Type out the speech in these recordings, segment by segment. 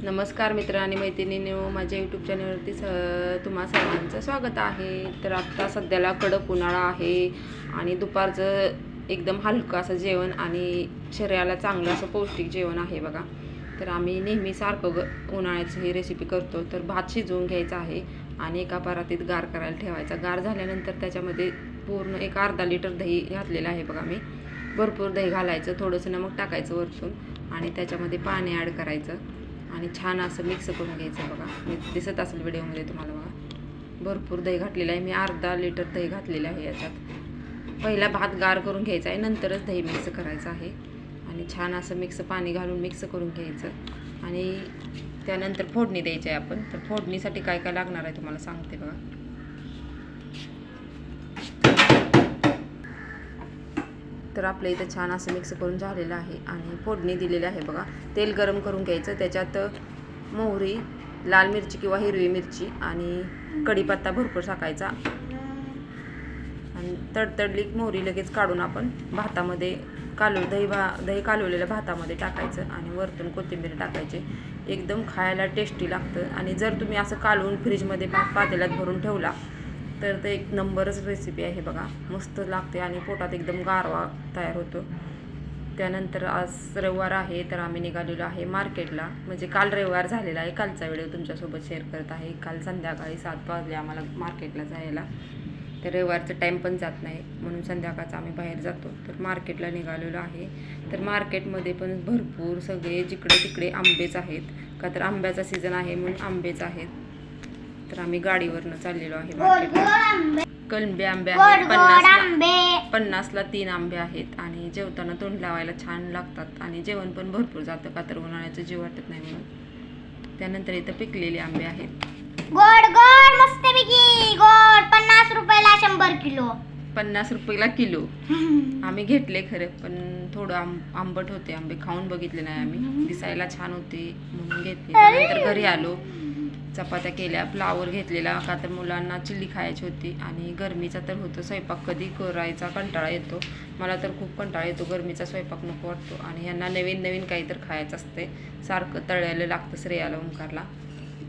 नमस्कार मित्र आणि मैत्रिणींनो, माझ्या यूट्यूब चॅनलवरती तुम्हा सर्वांचं स्वागत आहे. तर आत्ता सध्याला कडक उन्हाळा आहे आणि दुपारचं एकदम हलकं असं जेवण आणि शरीराला चांगलं असं पौष्टिक जेवण आहे बघा. तर आम्ही नेहमी सारखं उन्हाळ्याची ही रेसिपी करतो. तर भात शिजवून घ्यायचा आहे आणि एका परातीत गार करायला ठेवायचा. गार झाल्यानंतर त्याच्यामध्ये पूर्ण एक अर्धा लिटर दही घातलेलं आहे बघा मी. भरपूर दही घालायचं, थोडंसं नमक टाकायचं वरतून आणि त्याच्यामध्ये पाणी ॲड करायचं आणि छान असं मिक्स करून घ्यायचं बघा. मी दिसत असेल व्हिडिओमध्ये तुम्हाला बघा. भरपूर दही घातलेलं आहे मी, अर्धा लिटर दही घातलेलं आहे याच्यात. पहिला भात गार करून घ्यायचा आहे, नंतरच दही मिक्स करायचं आहे आणि छान असं पाणी घालून मिक्स करून घ्यायचं आणि त्यानंतर फोडणी द्यायची आहे आपण. तर फोडणीसाठी काय काय लागणार आहे तुम्हाला सांगते बघा. तर आपल्या इथं छान असं मिक्स करून झालेलं आहे आणि फोडणी दिलेली आहे बघा. तेल गरम करून घ्यायचं, त्याच्यात मोहरी, लाल मिरची किंवा हिरवी मिरची आणि कढीपत्ता भरपूर टाकायचा आणि तडतडली मोहरी लगेच काढून आपण भातामध्ये दही कालवलेल्या भातामध्ये टाकायचं आणि वरतून कोथिंबीर टाकायची. एकदम खायला टेस्टी लागतं आणि जर तुम्ही असं कालवून फ्रीजमध्ये पातेल्यात भरून ठेवला तर ते एक नंबरच रेसिपी आहे बघा. मस्त लागते आणि पोटात एकदम गारवा तयार होतो. त्यानंतर आज रविवार आहे तर आम्ही निघालेलो आहे मार्केटला. म्हणजे काल रविवार झालेला आहे, कालचा व्हिडिओ तुमच्यासोबत शेअर करत आहे. काल संध्याकाळी 7 वाजले आम्हाला मार्केटला जायला. तर रविवारचं टाईम पण जात नाही म्हणून संध्याकाळचं आम्ही बाहेर जातो. तर मार्केटला निघालेलो आहे. तर मार्केटमध्ये पण भरपूर सगळे जिकडे तिकडे आंबेच आहेत, का तर आंब्याचा सीझन आहे म्हणून आंबेच आहेत. तर आम्ही गाडीवरनं चाललेलो आहे मार्केटला. कलमी आंबे आहेत 50ला 3 आंबे आहेत आणि जेवताना तोंड लावायला छान लागतात आणि जेवण पण भरपूर जातं, का तर उन्हाळ्याचं जीव वाटत नाही म्हणून. त्यानंतर इथं पिकलेले आंबे आहेत, गोड गोड मस्तपैकी गोड. 50 रुपयाला 100 किलो. 50 रुपयाला किलो. आम्ही घेतले खरं, पण थोडं आंबट होते आंबे. खाऊन बघितले नाही आम्ही, दिसायला छान होते म्हणून घेतले. त्यानंतर घरी आलो, चपात्या केल्या, फ्लावर घेतलेला, का तर मुलांना चिल्ली खायची होती आणि गरमीचा तर होतं स्वयंपाक कधी करायचा कंटाळा येतो. मला तर खूप कंटाळा येतो, गरमीचा स्वयंपाक नको वाटतो आणि यांना नवीन नवीन काही तर खायचं असते. सारखं तळलेलं लागतं श्रेयाला, ओंकारला.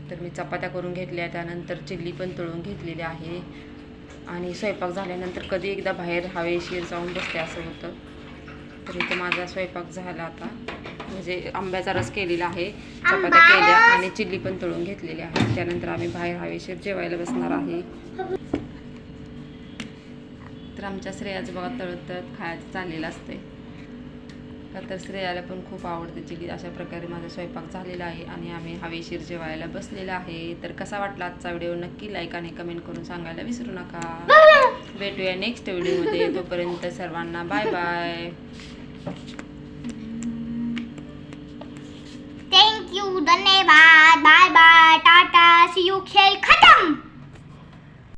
तर मी चपात्या करून घेतल्या, त्यानंतर चिल्ली पण तळून घेतलेली आहे आणि स्वयंपाक झाल्यानंतर कधी एकदा बाहेर हवेशीर जाऊन बसते असं होतं. तर इथं माझा स्वयंपाक झाला आता, म्हणजे आंब्याचा रस केलेला आहे, चपात्या केल्या आणि चिल्ली पण तळून घेतलेली आहे. त्यानंतर आम्ही बाहेर हवेशीर जेवायला बसणार आहे. तर आमच्या श्रेयाचं बघा तळत तळत खायचं चाललेलं असते, का तर श्रेयाला पण खूप आवडते चिल्ली. अशा प्रकारे माझा स्वयंपाक झालेला आहे आणि आम्ही हवेशीर जेवायला बसलेला आहे. तर कसा वाटला आजचा व्हिडिओ नक्की लाईक आणि कमेंट करून सांगायला विसरू नका. भेटूया नेक्स्ट व्हिडिओमध्ये. तोपर्यंत सर्वांना बाय बाय. थँक्यू, धन्यवाद, बाय बाय.